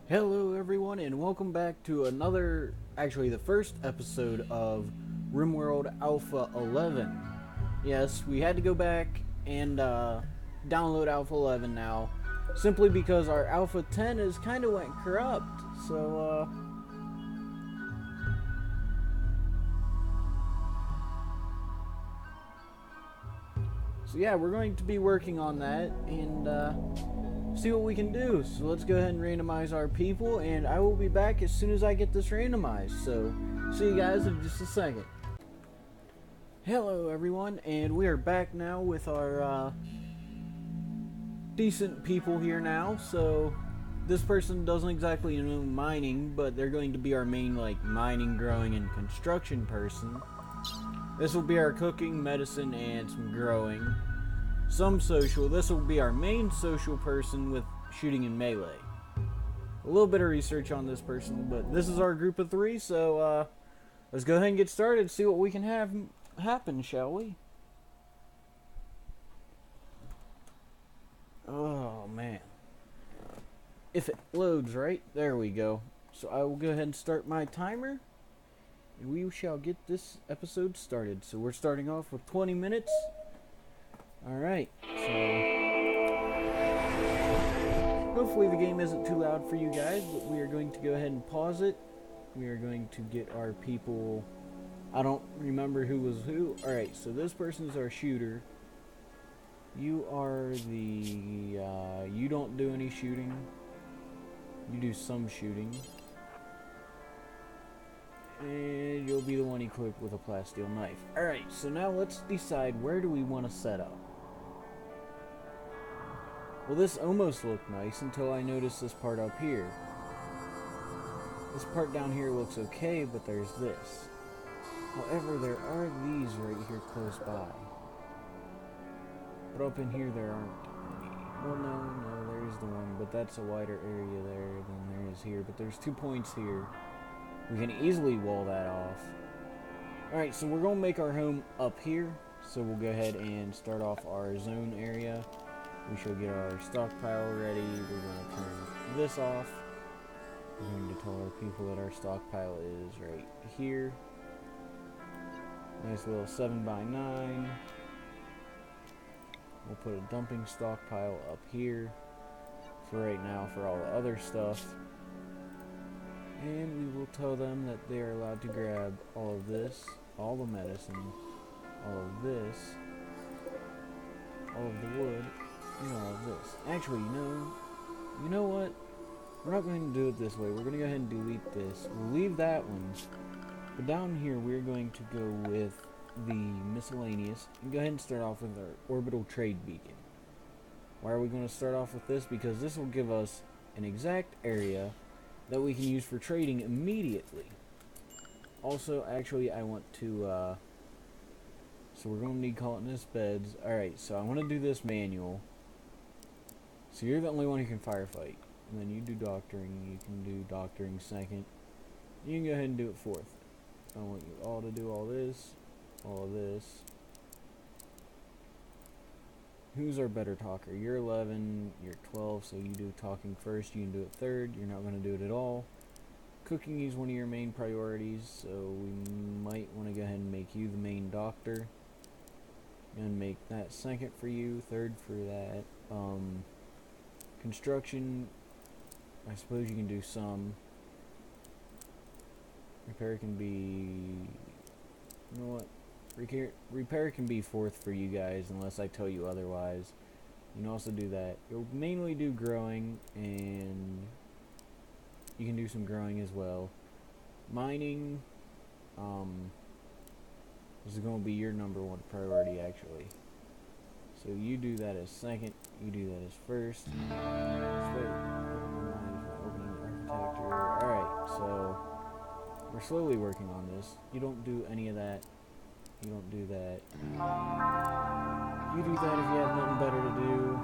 Hello everyone and welcome back to actually the first episode of Rimworld Alpha 11. Yes, we had to go back and download Alpha 11 now, simply because our Alpha 10 is kind of went corrupt. So yeah, we're going to be working on that and see what we can do. So let's go ahead and randomize our people, and I will be back as soon as I get this randomized. So see you guys in just a second. Hello everyone, and we are back now with our decent people here now. So this person doesn't exactly know mining, but they're going to be our main mining, growing, and construction person. This will be our cooking, medicine, and some growing. Some social. This will be our main social person with shooting and melee. A little bit of research on this person, but this is our group of three, so let's go ahead and get started, see what we can have happen, shall we? Oh, man. If it loads, right? There we go. So I will go ahead and start my timer, and we shall get this episode started. So we're starting off with 20 minutes. Alright, so hopefully the game isn't too loud for you guys, but we are going to go ahead and pause it. We are going to get our people. I don't remember who was who. Alright, so this person is our shooter. You are the, you don't do any shooting. You do some shooting. And you'll be the one equipped with a plasteel knife. Alright, so now let's decide where do we want to set up. Well, this almost looked nice until I noticed this part up here. This part down here looks okay, but there's this. However, there are these right here close by. But up in here there aren't any. Well, no, there's the one, but that's a wider area there than there is here. But there's 2 points here. We can easily wall that off. Alright, so we're going to make our home up here. So we'll go ahead and start off our zone area. We shall get our stockpile ready. We're going to turn this off. We're going to tell our people that our stockpile is right here. Nice little 7x9. We'll put a dumping stockpile up here for right now for all the other stuff. And we will tell them that they are allowed to grab all of this, all the medicine, all of this, all of the wood, and all of this. Actually, you know what? We're not going to do it this way. We're going to go ahead and delete this. We'll leave that one. But down here, we're going to go with the miscellaneous and go ahead and start off with our orbital trade beacon. Why are we going to start off with this? Because this will give us an exact area that we can use for trading immediately. Also, actually, I want to, so we're going to need colonist beds. Alright, so I want to do this manual. So you're the only one who can firefight. And then you do doctoring. You can do doctoring second. You can go ahead and do it fourth. I want you all to do all this. All of this. Who's our better talker? You're 11, you're 12, so you do talking first. You can do it third. You're not going to do it at all. Cooking is one of your main priorities, so we might want to go ahead and make you the main doctor. And make that second for you, third for that. Construction, I suppose you can do some. Repair can be, you know what? Repair can be fourth for you guys unless I tell you otherwise. You can also do that. You'll mainly do growing, and you can do some growing as well. Mining, this is going to be your number one priority actually. So you do that as second, you do that as first. Alright, so we're slowly working on this. You don't do any of that. You don't do that. You do that if you have nothing better to do.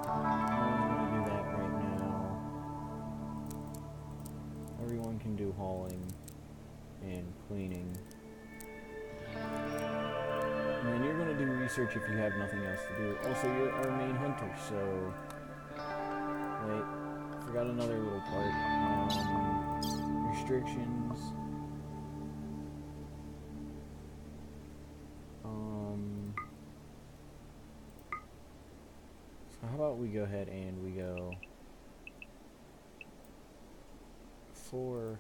I'm going to do that right now. Everyone can do hauling and cleaning. And then you're going to do research if you have nothing else to do. Also, you're our main hunter, so... Wait, forgot another little part. Restrictions. So how about we go ahead and we go 4.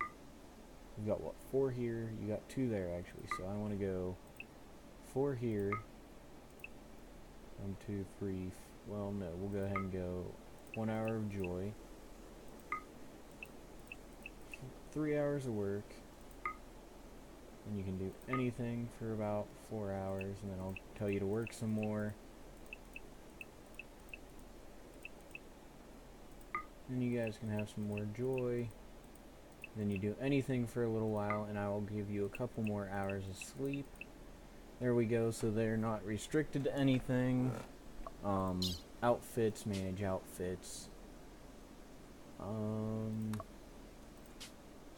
We've got what, 4 here, you got 2 there actually, so I want to go 4 here, 1, 2, 3, well no, we'll go ahead and go 1 hour of joy, 3 hours of work, and you can do anything for about 4 hours, and then I'll tell you to work some more. Then you guys can have some more joy. Then you do anything for a little while, and I will give you a couple more hours of sleep. There we go, so they're not restricted to anything. Outfits, manage outfits. So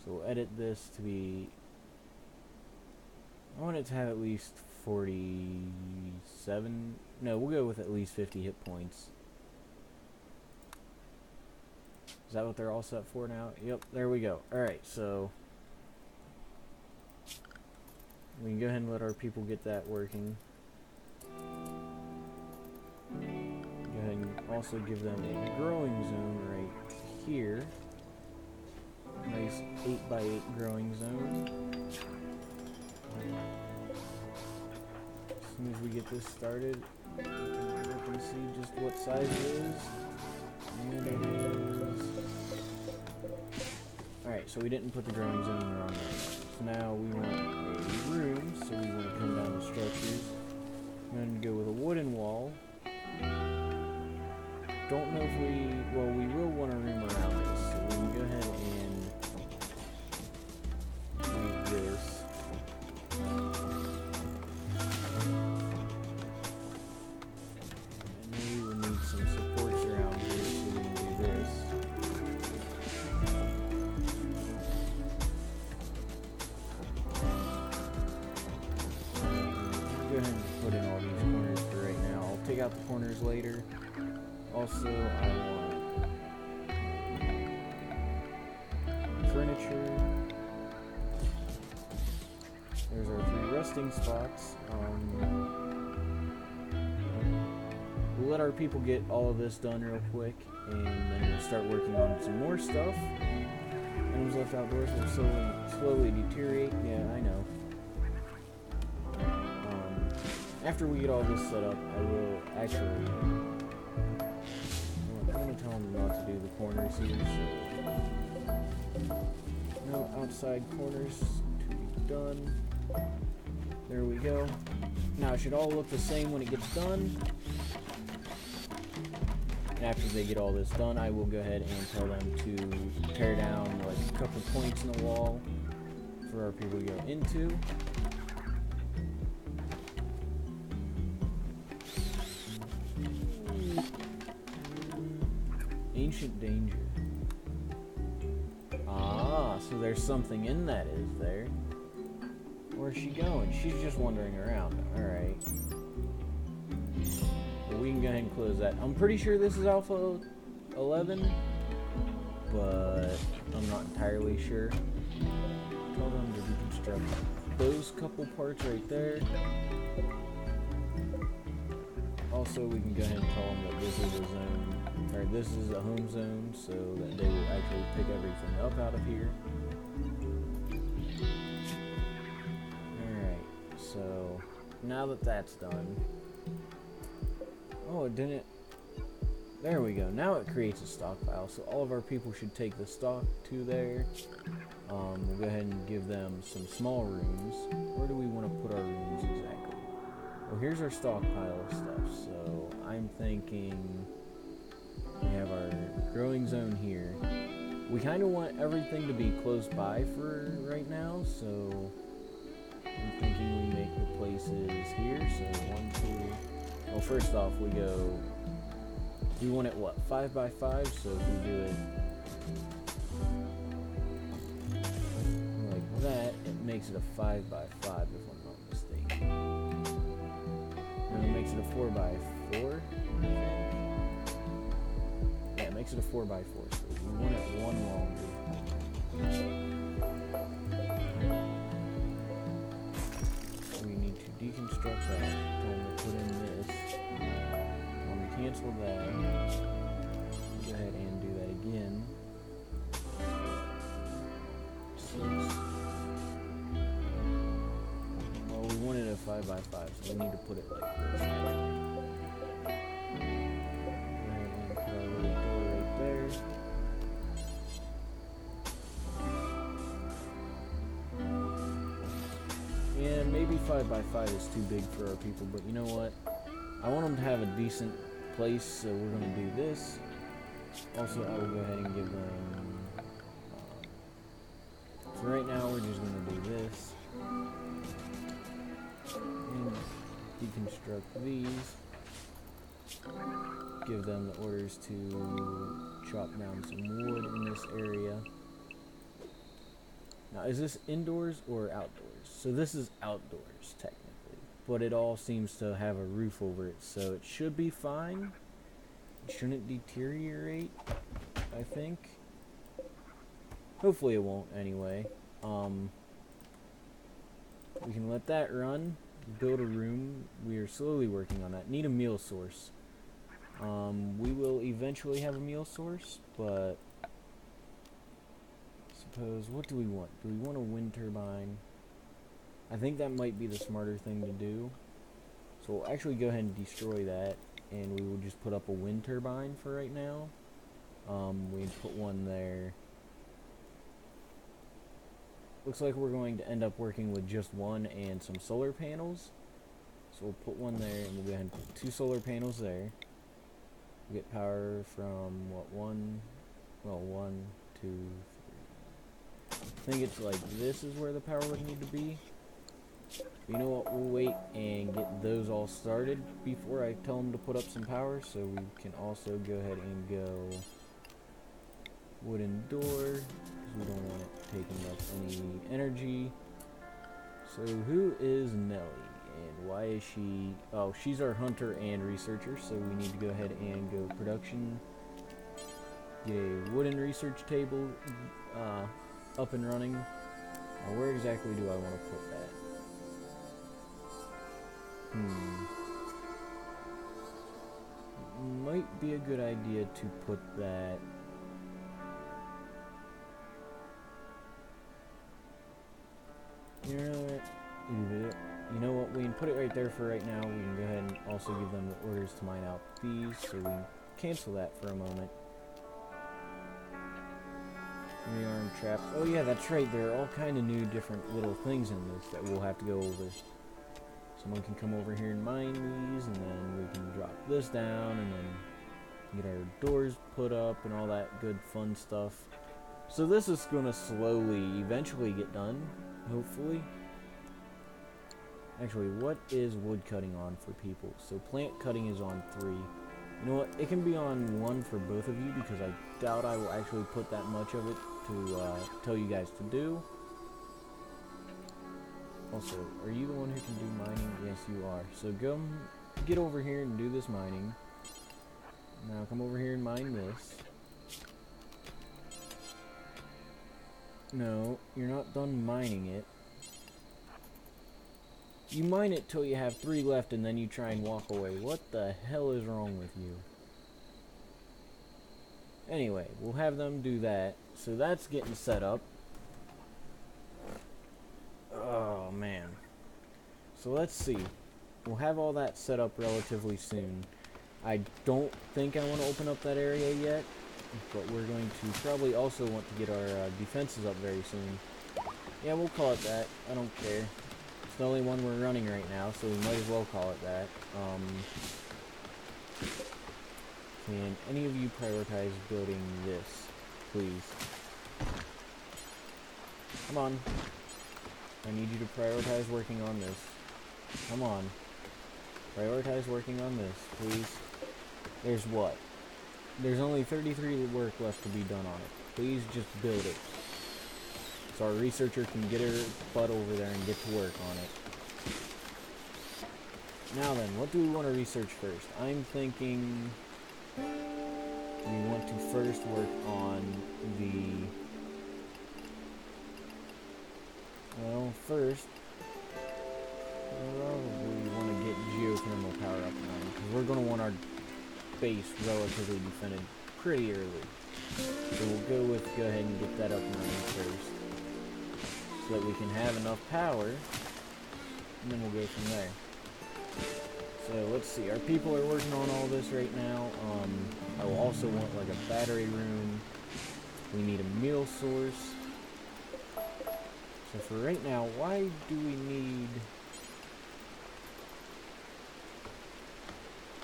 we'll edit this to be, I want it to have at least 47, no, we'll go with at least 50 hit points. Is that what they're all set for now? Yep, there we go. Alright, so we can go ahead and let our people get that working. Go ahead and also give them a growing zone right here. Nice 8x8 growing zone. As soon as we get this started, we can look and see just what size it is. And it is. Alright, so we didn't put the growing zone wrong there. So now we want a room, so we want to come down to structures. I'm going to go with a wooden wall. Don't know if well, we will want a room around this, so we can go ahead and make this. And maybe we'll need some supports around here, so we can do this. Go ahead and put in all these corners for right now. I'll take out the corners later. Also, I want furniture. There's our 3 resting spots. We'll let our people get all of this done real quick, and then we'll start working on some more stuff. Items left outdoors will slowly deteriorate. Yeah, I know. After we get all this set up, I will actually. I'm going to tell them not to do the corners here, so no outside corners to be done. There we go. Now it should all look the same when it gets done. And after they get all this done, I will go ahead and tell them to tear down like a couple points in the wall for our people to go into. Ancient danger. Ah, so there's something in that, is there? Where's she going? She's just wandering around. Alright. Well, we can go ahead and close that. I'm pretty sure this is Alpha 11, but I'm not entirely sure. Tell them to deconstruct those couple parts right there. Also, we can go ahead and tell them that this is a zone, or this is a home zone, so that they will actually pick everything up out of here. Alright, so now that that's done. Oh, it didn't. There we go. Now it creates a stockpile, so all of our people should take the stock to there. We'll go ahead and give them some small rooms. Where do we want to put our rooms exactly? Well, here's our stockpile of stuff, so I'm thinking we have our growing zone here. We kind of want everything to be close by for right now, so I'm thinking we make the places here, so 1, 2, well, first off, we want it, what, 5x5, so if we do it like that, it makes it a 5x5 if I'm not mistaken. And it makes it a 4x4, I think. Yeah, it makes it a 4x4, so we want it one longer. that. Told him to put in this. Told him to cancel that. Go ahead and do that again. 6. Well, we wanted a 5x5, so we need to put it like this. Go ahead and put our little door right there. Yeah, maybe 5x5 is too big for our people, but you know what? I want them to have a decent place, so we're going to do this. Also, I will go ahead and give them... so right now, we're just going to do this. And deconstruct these. Give them the orders to chop down some wood in this area. Now, is this indoors or outdoors? So this is outdoors, technically. But it all seems to have a roof over it, so it should be fine. It shouldn't deteriorate, I think. Hopefully it won't, anyway. We can let that run. Build a room. We are slowly working on that. Need a meal source. We will eventually have a meal source, but... suppose, what do we want? Do we want a wind turbine? I think that might be the smarter thing to do. So we'll actually go ahead and destroy that, and we will just put up a wind turbine for right now. We put one there. Looks like we're going to end up working with just one and some solar panels. So we'll put one there, and we'll go ahead and put 2 solar panels there. We'll get power from, what, 1, 2, 3. I think it's like this is where the power would need to be. You know what, we'll wait and get those all started before I tell them to put up some power, so we can also go ahead and go wooden door, because we don't want it taking up any energy. So who is Nelly, and why is she... oh, she's our hunter and researcher, so we need to go ahead and go production. Get a wooden research table up and running. Now, where exactly do I want to put that? Might be a good idea to put that... you know what, we can put it right there for right now. We can go ahead and also give them the orders to mine out these, so we cancel that for a moment. Rearm trap. Oh yeah, that's right. There are all kind of new different little things in this that we'll have to go over. Someone can come over here and mine these, and then we can drop this down, and then get our doors put up and all that good fun stuff. So this is going to slowly, eventually get done, hopefully. Actually, what is wood cutting on for people? So plant cutting is on 3. You know what? It can be on 1 for both of you, because I doubt I will actually put that much of it to tell you guys to do. Also, are you the one who can do mining? Yes, you are. So go get over here and do this mining. Now come over here and mine this. No, you're not done mining it. You mine it till you have 3 left, and then you try and walk away. What the hell is wrong with you? Anyway, we'll have them do that. So that's getting set up. Oh, man. So let's see. We'll have all that set up relatively soon. I don't think I want to open up that area yet, but we're going to probably also want to get our defenses up very soon. Yeah, we'll call it that. I don't care. It's the only one we're running right now, so we might as well call it that. Can any of you prioritize building this, please? Come on. I need you to prioritize working on this. Come on. Prioritize working on this, please. There's what? There's only 33 work left to be done on it. Please just build it. So our researcher can get her butt over there and get to work on it. Now then, what do we want to research first? I'm thinking we want to first work on the... well, first, probably want to we're going to want our base relatively defended pretty early. So we'll go ahead and get that up and running first, so that we can have enough power, and then we'll go from there. So let's see, our people are working on all this right now. I will also want like a battery room. We need a meal source. So for right now, why do we need...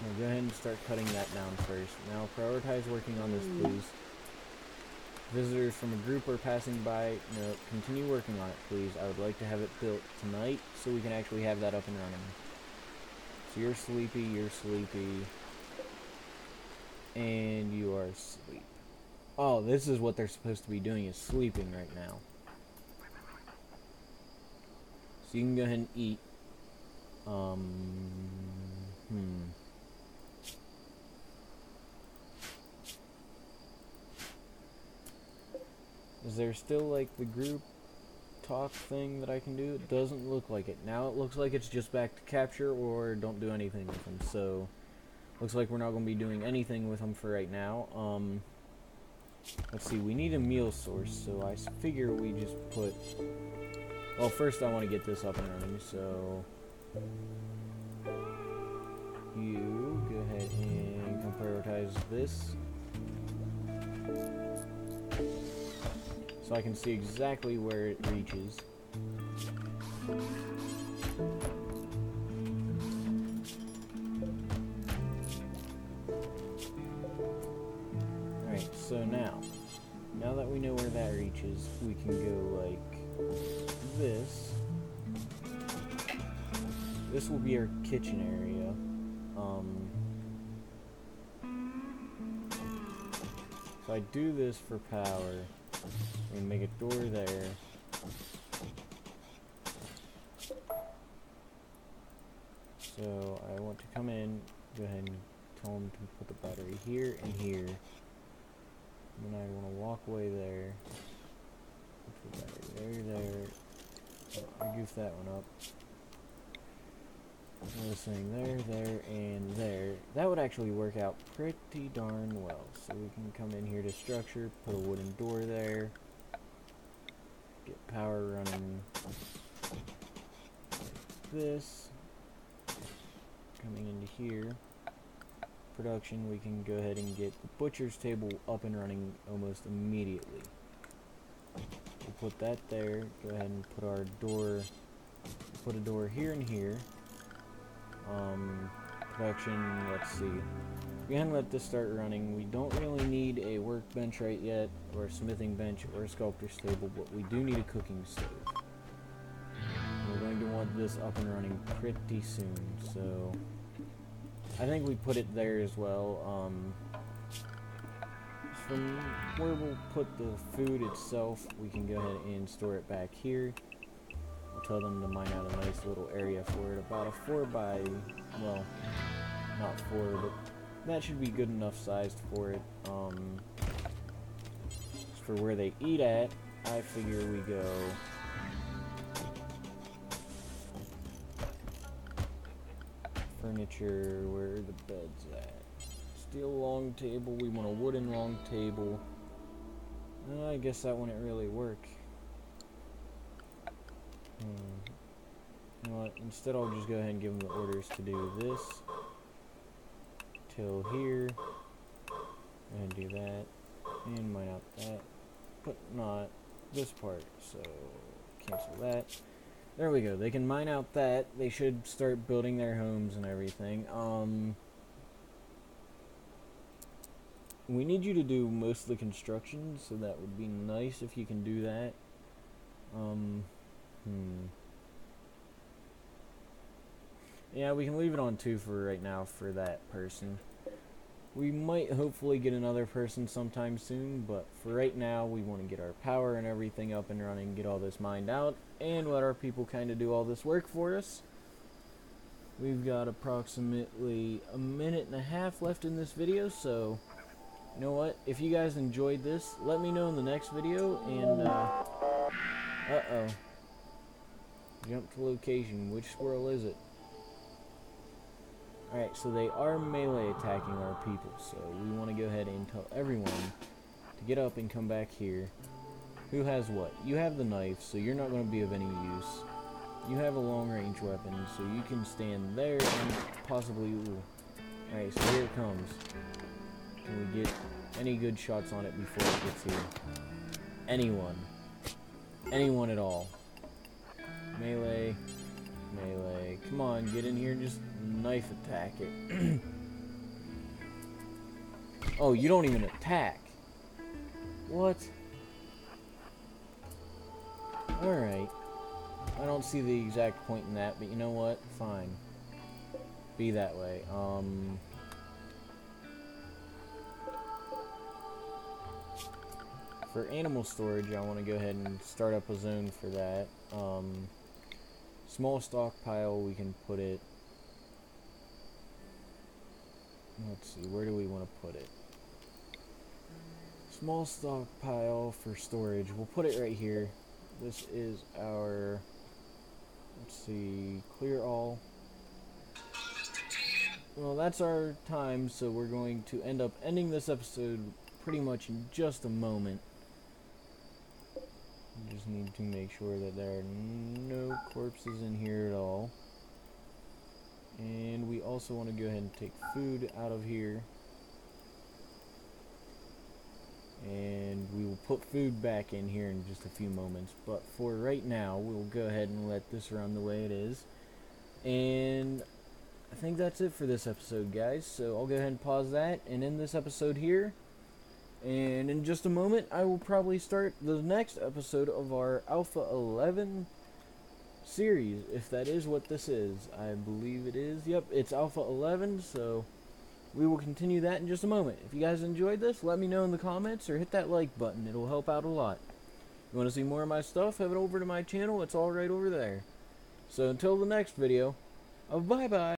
I'll go ahead and start cutting that down first. Now prioritize working on this, please. Visitors from a group are passing by. No, continue working on it, please. I would like to have it built tonight so we can actually have that up and running. So you're sleepy, and you are asleep. Oh, this is what they're supposed to be doing, is sleeping right now. So you can go ahead and eat. Is there still like the group talk thing that I can do? It doesn't look like it. Now it looks like it's just back to capture or don't do anything with them. So looks like we're not going to be doing anything with them for right now. Let's see, we need a meal source, so I figure we just put... Well, first I want to get this up and running, so... You go ahead and come prioritize this. So I can see exactly where it reaches. Alright, so now that we know where that reaches, we can go like this. This will be our kitchen area. So I do this for power. We can make a door there. So I want to come in, go ahead and tell them to put the battery here and here. And then I want to walk away there. Put the battery there. Oh, I goofed that one up. Another thing there, and there. That would actually work out pretty darn well. So we can come in here to structure, put a wooden door there, get power running like this. Coming into here, production, we can go ahead and get the butcher's table up and running almost immediately. We'll put that there, go ahead and put our door, put a door here and here. Production, let's see. We can let this start running. We don't really need a workbench right yet, or a smithing bench, or a sculptor's table, but we do need a cooking stove. We're going to want this up and running pretty soon, so I think we put it there as well. From where we'll put the food itself, we can go ahead and store it back here. We'll tell them to mine out a nice little area for it, about a 4 by, well, not 4, but that should be good enough sized for it. For where they eat at, I figure we go furniture, where are the beds at? Steel long table, we want a wooden long table. I guess that wouldn't really work. You know what, instead I'll just go ahead and give them the orders to do this till here, and do that, and mine out that, but not this part, so cancel that. There we go, they can mine out that. They should start building their homes and everything. We need you to do most of the construction, so that would be nice if you can do that. Yeah, we can leave it on 2 for right now for that person. We might hopefully get another person sometime soon, but for right now we want to get our power and everything up and running, get all this mined out, and let our people kind of do all this work for us. We've got approximately a minute and a half left in this video, so you know what, if you guys enjoyed this, let me know in the next video. And jump to location. Which squirrel is it? Alright, so they are melee attacking our people, so we want to go ahead and tell everyone to get up and come back here. Who has what? You have the knife, so you're not going to be of any use. You have a long-range weapon, so you can stand there and possibly... Alright, so here it comes. Can we get any good shots on it before it gets here? Anyone. Anyone at all. Melee. Melee. Come on, get in here and just knife attack it. Oh, you don't even attack. What? Alright. I don't see the exact point in that, but you know what? Fine. Be that way. For animal storage, I want to go ahead and start up a zone for that. Small stockpile, we can put it... Let's see, where do we want to put it? Small stockpile for storage. We'll put it right here. This is our... Let's see, clear all. Well, that's our time, so we're going to end up ending this episode pretty much in just a moment. We just need to make sure that there are no corpses in here at all. And we also want to go ahead and take food out of here. And we will put food back in here in just a few moments. But for right now, we'll go ahead and let this run the way it is. And I think that's it for this episode, guys. So I'll go ahead and pause that and end this episode here. And in just a moment, I will probably start the next episode of our Alpha 11 series, if that is what this is. I believe it is. Yep, it's Alpha 11, so we will continue that in just a moment. If you guys enjoyed this, let me know in the comments or hit that like button. It'll help out a lot. If you want to see more of my stuff, head over to my channel. It's all right over there. So until the next video, bye-bye.